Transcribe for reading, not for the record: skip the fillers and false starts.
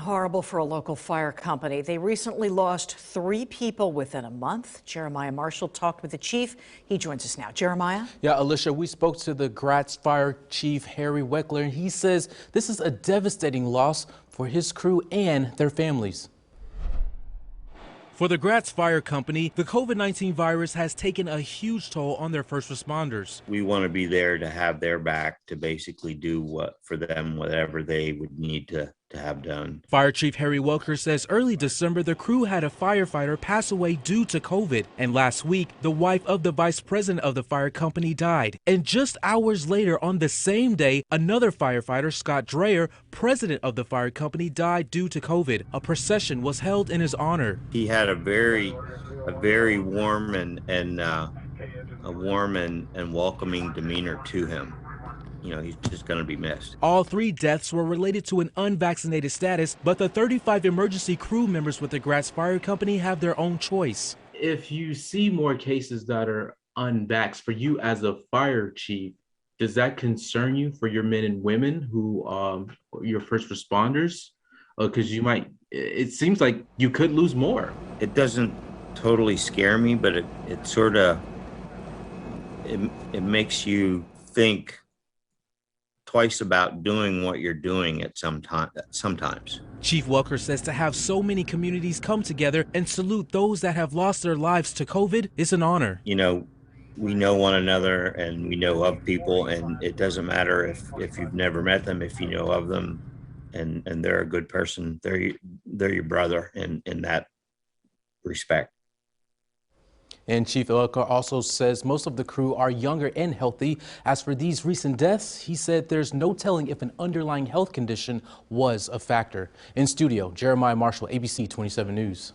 Horrible for a local fire company. They recently lost 3 people within a month. Jeremiah Marshall talked with the chief. He joins us now. Jeremiah? Yeah, Alicia, we spoke to the Gratz Fire Chief, Harry Weckler, and he says this is a devastating loss for his crew and their families. For the Gratz Fire Company, the COVID-19 virus has taken a huge toll on their first responders. We want to be there to have their back, to basically do whatever they would need to have done. Fire Chief Harry Welker says early December, the crew had a firefighter pass away due to COVID. And last week, the wife of the vice president of the fire company died. And just hours later, on the same day, another firefighter, Scott Dreyer, president of the fire company, died due to COVID. A procession was held in his honor. He had a very warm and welcoming demeanor to him. You know, he's just going to be missed. All 3 deaths were related to an unvaccinated status, but the 35 emergency crew members with the Gratz Fire Company have their own choice. If you see more cases that are unvaxxed, for you as a fire chief, does that concern you for your men and women who your first responders? Because it seems like you could lose more. It doesn't totally scare me, but it sort of, it makes you think twice about doing what you're doing at sometimes. Chief Welker says to have so many communities come together and salute those that have lost their lives to COVID is an honor. You know, we know one another and we know of people, and it doesn't matter if you've never met them, if you know of them and they're a good person, they're your brother in that respect. And Chief Welker also says most of the crew are younger and healthy. As for these recent deaths, he said there's no telling if an underlying health condition was a factor. In studio, Jeremiah Marshall, ABC 27 News.